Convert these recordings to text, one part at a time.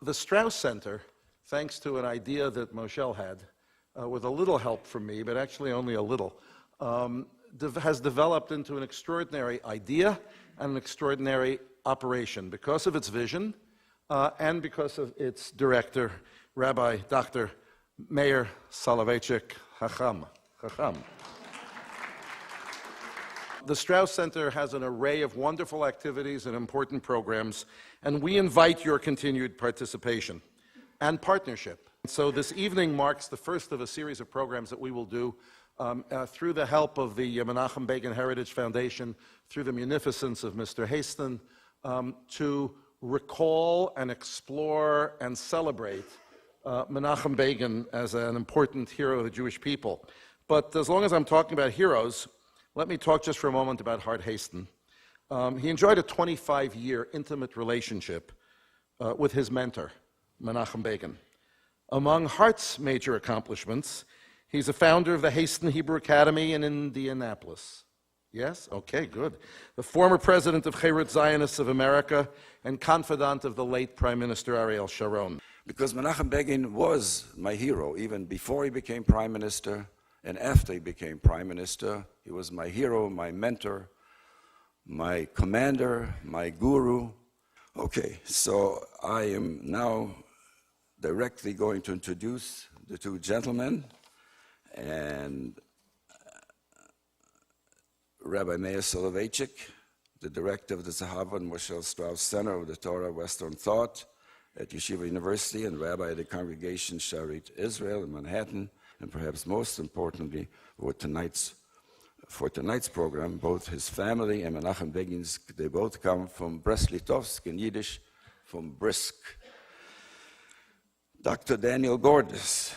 The Strauss Center, thanks to an idea that Moshe had, with a little help from me, but actually only a little, has developed into an extraordinary idea and an extraordinary operation because of its vision and because of its director, Rabbi Dr. Meir Soloveitchik, Chacham. The Strauss Center has an array of wonderful activities and important programs, and we invite your continued participation and partnership. So this evening marks the first of a series of programs that we will do through the help of the Menachem Begin Heritage Foundation, through the munificence of Mr. Haston, to recall and explore and celebrate Menachem Begin as an important hero of the Jewish people. But as long as I'm talking about heroes, let me talk just for a moment about Hart Haston. He enjoyed a 25-year intimate relationship with his mentor, Menachem Begin. Among Hart's major accomplishments, he's a founder of the Haston Hebrew Academy in Indianapolis. Yes? Okay, good. The former president of Cherut Zionists of America and confidant of the late Prime Minister Ariel Sharon. Because Menachem Begin was my hero, even before he became Prime Minister and after he became Prime Minister. He was my hero, my mentor, my commander, my guru. Okay, so I am now directly going to introduce the two gentlemen, and Rabbi Meir Soloveitchik, the director of the Zahava and Moshe Strauss Center of the Torah Western Thought at Yeshiva University, and rabbi of the congregation Sharit Israel in Manhattan, and perhaps most importantly for tonight's program, both his family and Menachem Begin's, they both come from Brest-Litovsk in Yiddish, from Brisk. Dr. Daniel Gordis,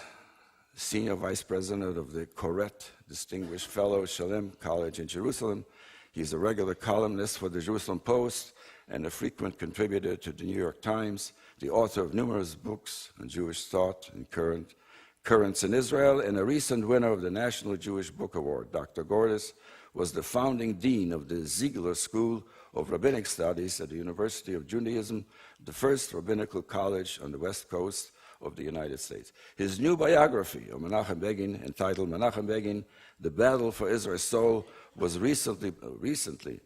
Senior Vice President of the Koret Distinguished Fellow, Shalem College in Jerusalem. He's a regular columnist for the Jerusalem Post and a frequent contributor to the New York Times, the author of numerous books on Jewish thought and currents in Israel, and a recent winner of the National Jewish Book Award. Dr. Gordis was the founding dean of the Ziegler School of Rabbinic Studies at the University of Judaism, the first rabbinical college on the West Coast of the United States. His new biography of Menachem Begin, entitled Menachem Begin, The Battle for Israel's Soul, was recently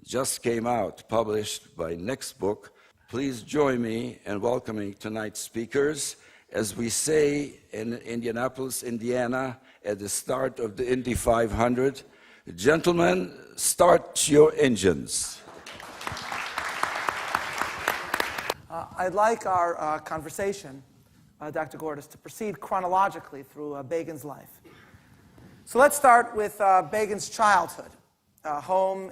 just came out, published by Next Book. Please join me in welcoming tonight's speakers. As we say in Indianapolis, Indiana, at the start of the Indy 500, gentlemen, start your engines. I'd like our conversation, Dr. Gordis, to proceed chronologically through Begin's life. So let's start with Begin's childhood.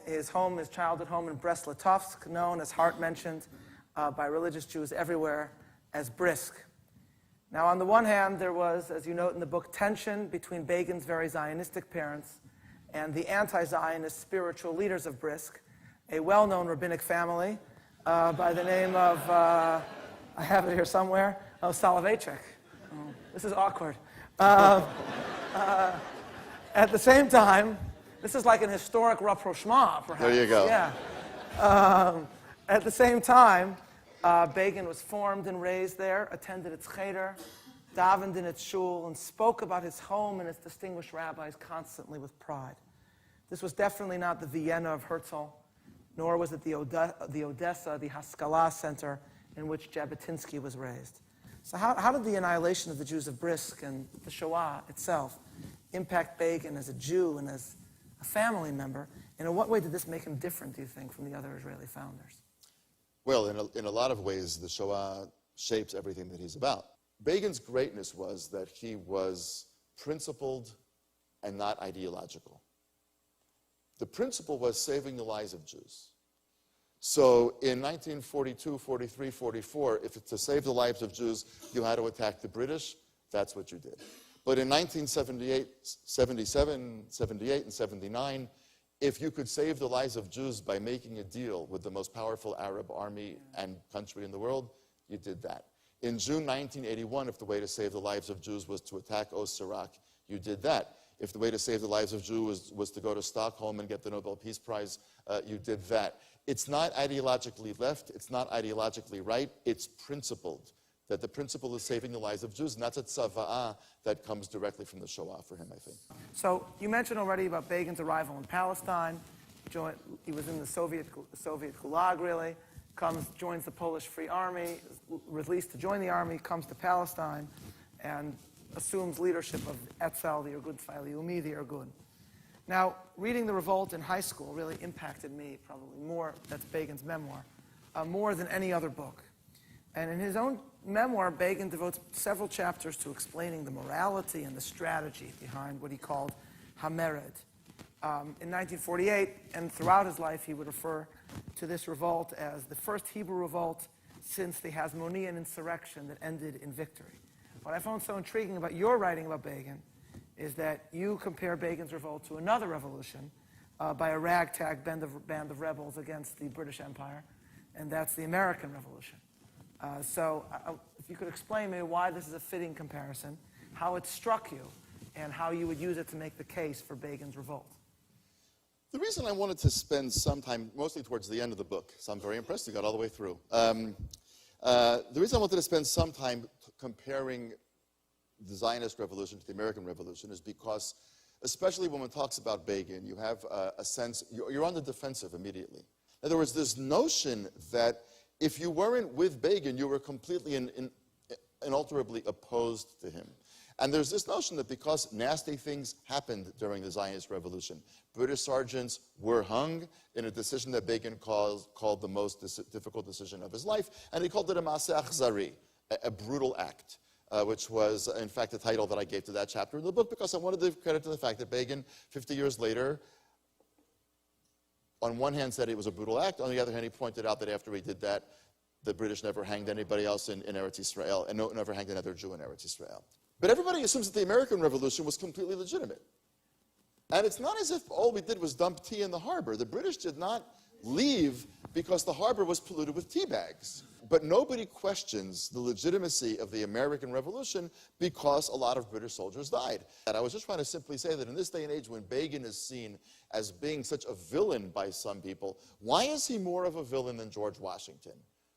His childhood home in Brest-Litovsk, known, as Hart mentioned, by religious Jews everywhere as Brisk. Now, on the one hand, there was, as you note in the book, tension between Begin's very Zionistic parents and the anti-Zionist spiritual leaders of Brisk, a well-known rabbinic family by the name of, I have it here somewhere, Soloveitchik. Oh, this is awkward. At the same time, this is like an historic rapprochement, perhaps. There you go. Yeah. At the same time, Begin was formed and raised there, attended its cheder, davened in its shul, and spoke about his home and its distinguished rabbis constantly with pride. This was definitely not the Vienna of Herzl, nor was it the Odessa, the Haskalah Center in which Jabotinsky was raised. So how did the annihilation of the Jews of Brisk and the Shoah itself impact Begin as a Jew and as a family member? And in what way did this make him different, do you think, from the other Israeli founders? Well, in a lot of ways, the Shoah shapes everything that he's about. Begin's greatness was that he was principled and not ideological. The principle was saving the lives of Jews. So in 1942, 43, 44, if to save the lives of Jews, you had to attack the British, that's what you did. But in 1978, 77, 78, and 79, if you could save the lives of Jews by making a deal with the most powerful Arab army and country in the world, you did that. In June 1981, if the way to save the lives of Jews was to attack Osirak, you did that. If the way to save the lives of Jews was to go to Stockholm and get the Nobel Peace Prize, you did that. It's not ideologically left, it's not ideologically right, it's principled. That the principle is saving the lives of Jews, and that's a tzava'ah that comes directly from the Shoah for him, I think. So you mentioned already about Begin's arrival in Palestine. He was in the Soviet Gulag, really. Joins the Polish Free Army, is released to join the army, comes to Palestine, and assumes leadership of Etzel, the Irgun Tzvai the Irgun. Now, reading The Revolt in high school really impacted me probably more, that's Begin's memoir, more than any other book. And in his own memoir, Begin devotes several chapters to explaining the morality and the strategy behind what he called Hamered. In 1948, and throughout his life, he would refer to this revolt as the first Hebrew revolt since the Hasmonean insurrection that ended in victory. What I found so intriguing about your writing about Begin is that you compare Begin's revolt to another revolution by a ragtag band of rebels against the British Empire, and that's the American Revolution. So if you could explain maybe why this is a fitting comparison, how it struck you, and how you would use it to make the case for Begin's revolt. The reason I wanted to spend some time, mostly towards the end of the book, so I'm very impressed you got all the way through. The reason I wanted to spend some time comparing the Zionist revolution to the American Revolution is because, especially when one talks about Begin, you have a sense, you're on the defensive immediately. In other words, this notion that if you weren't with Begin, you were completely and unalterably opposed to him. And there's this notion that because nasty things happened during the Zionist revolution, British sergeants were hung in a decision that Begin called the most difficult decision of his life, and he called it a Maaseh Achzari, a brutal act, which was, in fact, the title that I gave to that chapter in the book, because I wanted to give credit to the fact that Begin, 50 years later, on one hand said it was a brutal act, on the other hand he pointed out that after he did that, the British never hanged anybody else in Eretz Israel, and never hanged another Jew in Eretz Israel. But everybody assumes that the American Revolution was completely legitimate. And it's not as if all we did was dump tea in the harbor. The British did not leave because the harbor was polluted with tea bags. But nobody questions the legitimacy of the American Revolution because a lot of British soldiers died. And I was just trying to simply say that in this day and age when Begin is seen as being such a villain by some people, why is he more of a villain than George Washington?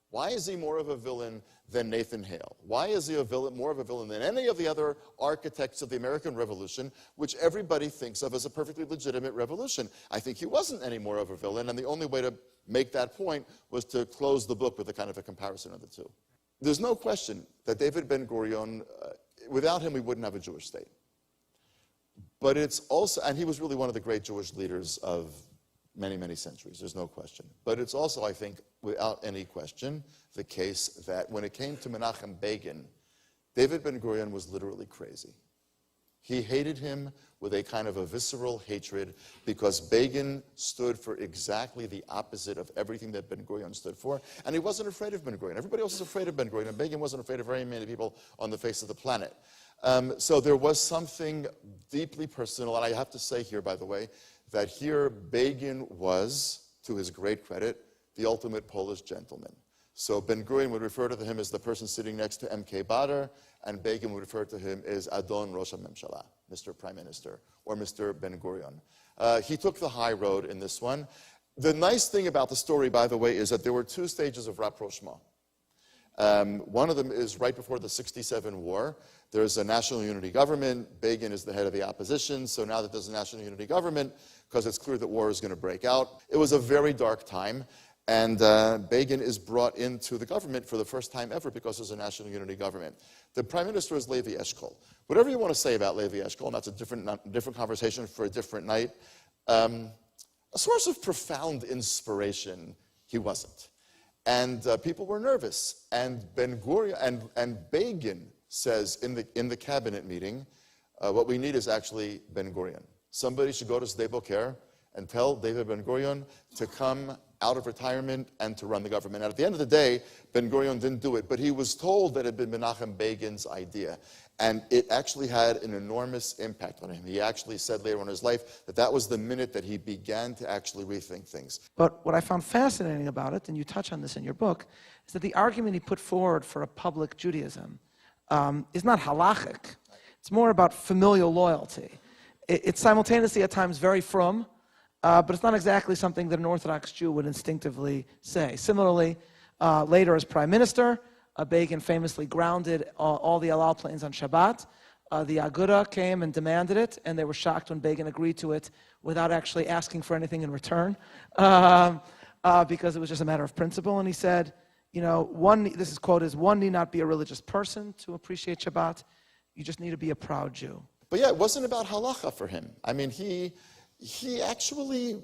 Why is he more of a villain than Nathan Hale? Why is he more of a villain than any of the other architects of the American Revolution, which everybody thinks of as a perfectly legitimate revolution? I think he wasn't any more of a villain, and the only way to make that point was to close the book with a kind of a comparison of the two. There's no question that David Ben-Gurion, without him we wouldn't have a Jewish state. But it's also, and he was really one of the great Jewish leaders of many, many centuries, there's no question. But it's also, I think, without any question, the case that when it came to Menachem Begin, David Ben-Gurion was literally crazy. He hated him with a kind of a visceral hatred because Begin stood for exactly the opposite of everything that Ben-Gurion stood for, and he wasn't afraid of Ben-Gurion. Everybody else was afraid of Ben-Gurion, and Begin wasn't afraid of very many people on the face of the planet. So there was something deeply personal, and I have to say here, by the way, that here Begin was, to his great credit, the ultimate Polish gentleman. So Ben-Gurion would refer to him as the person sitting next to M.K. Badr, and Begin would refer to him as Adon Rosh HaMemshala, Mr. Prime Minister, or Mr. Ben-Gurion. He took the high road in this one. The nice thing about the story, by the way, is that there were two stages of rapprochement. One of them is right before the '67 war. There's a national unity government. Begin is the head of the opposition. So now that there's a national unity government, because it's clear that war is going to break out, it was a very dark time. And Begin is brought into the government for the first time ever because there's a national unity government. The prime minister is Levi Eshkol. Whatever you want to say about Levi Eshkol, and that's a different conversation for a different night, a source of profound inspiration, he wasn't. And people were nervous. And Ben-Gurion and Begin says in the cabinet meeting, what we need is actually Ben-Gurion. Somebody should go to Sde Boker and tell David Ben-Gurion to come out of retirement and to run the government. And at the end of the day, Ben-Gurion didn't do it, but he was told that it had been Menachem Begin's idea. And it actually had an enormous impact on him. He actually said later on in his life that that was the minute that he began to actually rethink things. But what I found fascinating about it, and you touch on this in your book, is that the argument he put forward for a public Judaism is not halachic. It's more about familial loyalty. It's simultaneously at times very frum, but it's not exactly something that an Orthodox Jew would instinctively say. Similarly, later as prime minister, Begin famously grounded all the El Al planes on Shabbat. The Aguda came and demanded it, and they were shocked when Begin agreed to it without actually asking for anything in return, because it was just a matter of principle. And he said, this is quoted, one need not be a religious person to appreciate Shabbat. You just need to be a proud Jew. But yeah, it wasn't about halacha for him. I mean, he actually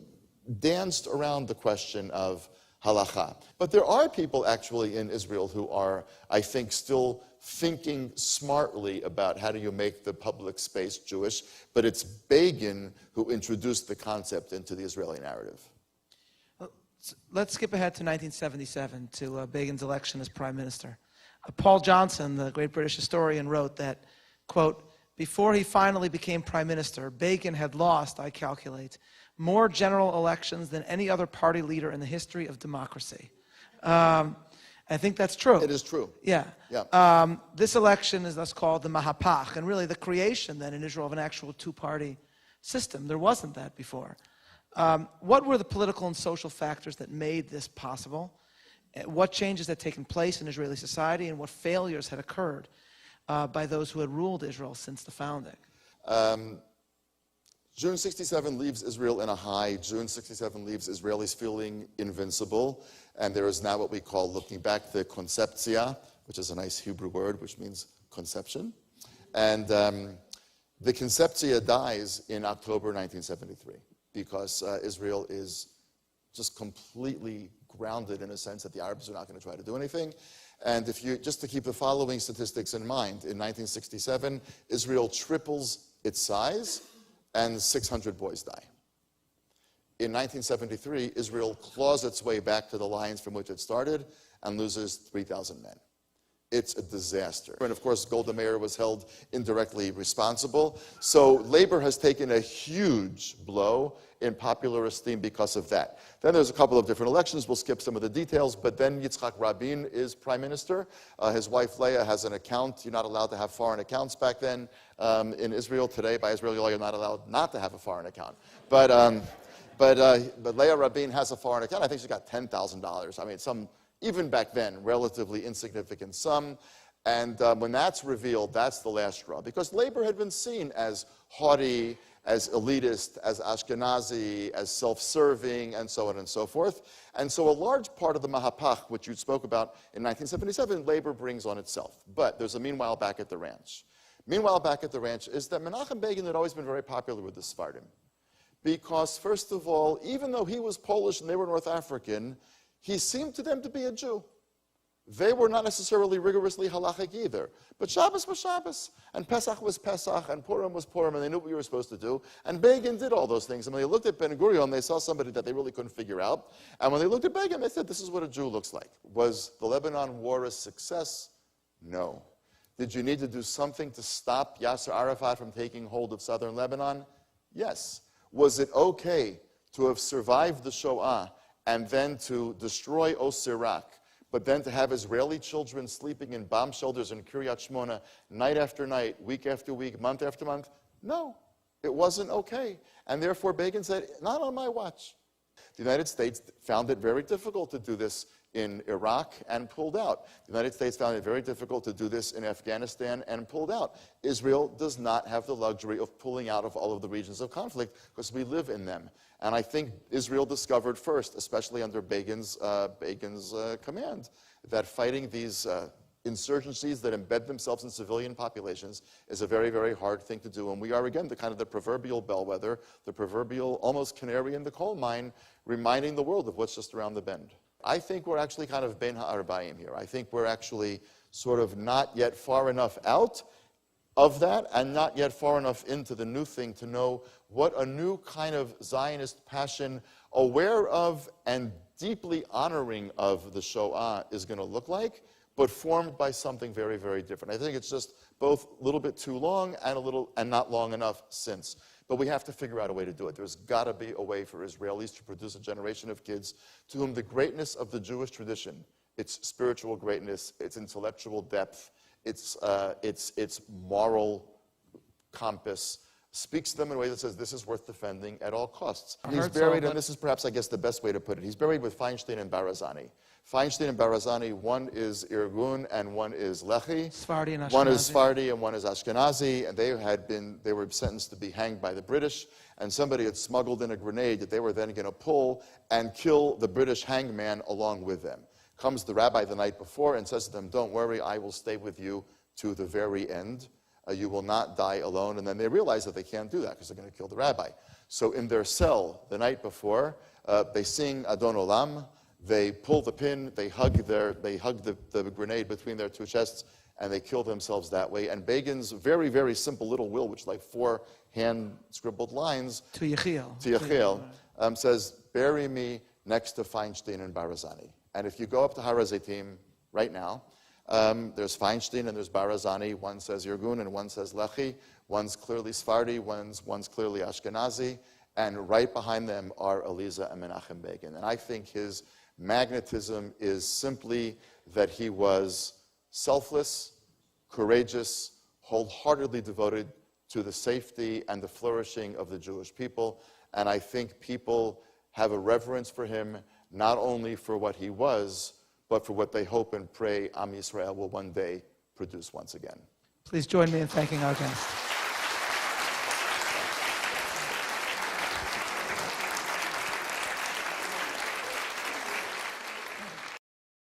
danced around the question of halacha. But there are people actually in Israel who are, I think, still thinking smartly about how do you make the public space Jewish, but it's Begin who introduced the concept into the Israeli narrative. Let's skip ahead to 1977, to Begin's election as prime minister. Paul Johnson, the great British historian, wrote that, quote, before he finally became prime minister, Begin had lost, I calculate, more general elections than any other party leader in the history of democracy. I think that's true. It is true. Yeah. This election is thus called the Mahapach, and really the creation then in Israel of an actual two-party system. There wasn't that before. What were the political and social factors that made this possible? What changes had taken place in Israeli society, and what failures had occurred by those who had ruled Israel since the founding? June 67 leaves Israel in a high. June 67 leaves Israelis feeling invincible. And there is now what we call, looking back, the conceptia, which is a nice Hebrew word, which means conception. And the conceptia dies in October 1973 because Israel is just completely grounded in a sense that the Arabs are not going to try to do anything. And if you, just to keep the following statistics in mind, in 1967, Israel triples its size and 600 boys die. In 1973, Israel claws its way back to the lines from which it started and loses 3,000 men. It's a disaster. And of course, Golda Meir was held indirectly responsible. So labor has taken a huge blow in popular esteem because of that. Then there's a couple of different elections. We'll skip some of the details. But then Yitzhak Rabin is prime minister. His wife Leah has an account. You're not allowed to have foreign accounts back then in Israel. Today, by Israeli law, you're not allowed not to have a foreign account. But Leah Rabin has a foreign account. I think she's got $10,000. I mean, some, even back then, relatively insignificant sum. And when that's revealed, that's the last straw. Because labor had been seen as haughty, as elitist, as Ashkenazi, as self-serving, and so on and so forth. And so a large part of the Mahapach, which you spoke about in 1977, labor brings on itself. But there's a meanwhile back at the ranch. Meanwhile back at the ranch is that Menachem Begin had always been very popular with the Sephardim. Because, first of all, even though he was Polish and they were North African, he seemed to them to be a Jew. They were not necessarily rigorously halachic either. But Shabbos was Shabbos, and Pesach was Pesach, and Purim was Purim, and they knew what you were supposed to do. And Begin did all those things. And when they looked at Ben-Gurion, they saw somebody that they really couldn't figure out. And when they looked at Begin, they said, this is what a Jew looks like. Was the Lebanon War a success? No. Did you need to do something to stop Yasser Arafat from taking hold of southern Lebanon? Yes. Was it okay to have survived the Shoah and then to destroy Osirak, but then to have Israeli children sleeping in bomb shelters in Kiryat Shmona night after night, week after week, month after month? No, it wasn't okay. And therefore Begin said, not on my watch. The United States found it very difficult to do this in Iraq and pulled out. The United States found it very difficult to do this in Afghanistan and pulled out. Israel does not have the luxury of pulling out of all of the regions of conflict because we live in them. And I think Israel discovered first, especially under Begin's command, that fighting these insurgencies that embed themselves in civilian populations is a very, very hard thing to do. And we are, again, the proverbial bellwether, the proverbial almost canary in the coal mine, reminding the world of what's just around the bend. I think we're actually kind of ben ha'arbaim here. I think we're actually sort of not yet far enough out of that and not yet far enough into the new thing to know what a new kind of Zionist passion, aware of and deeply honoring of the Shoah, is going to look like, but formed by something very, very different. I think it's just both a little bit too long and not long enough since. But we have to figure out a way to do it. There's got to be a way for Israelis to produce a generation of kids to whom the greatness of the Jewish tradition, its spiritual greatness, its intellectual depth, its moral compass, speaks to them in a way that says this is worth defending at all costs. I He's heard so, buried, but- and this is perhaps, I guess, the best way to put it. He's buried with Feinstein and Barazani. Feinstein and Barazani, one is Irgun and one is Lehi. Sephardi and One is Ashkenazi. Sephardi and one is Ashkenazi, and they were sentenced to be hanged by the British, and somebody had smuggled in a grenade that they were then going to pull and kill the British hangman along with them. Comes the rabbi the night before and says to them, don't worry, I will stay with you to the very end. You will not die alone. And then they realize that they can't do that because they're going to kill the rabbi. So in their cell the night before, they sing Adon Olam, they pull the pin, they hug the grenade between their two chests, and they kill themselves that way. And Begin's very, very simple little will, which is like 4 hand-scribbled lines, To Yechiel. to Yechiel, says, bury me next to Feinstein and Barazani. And if you go up to Har HaZeitim right now, there's Feinstein and there's Barazani. One says Irgun and one says Lehi. One's clearly Sephardi, one's clearly Ashkenazi. And right behind them are Eliza and Menachem Begin. And I think his magnetism is simply that he was selfless, courageous, wholeheartedly devoted to the safety and the flourishing of the Jewish people. And I think people have a reverence for him, not only for what he was, but for what they hope and pray Am Yisrael will one day produce once again. Please join me in thanking our guest.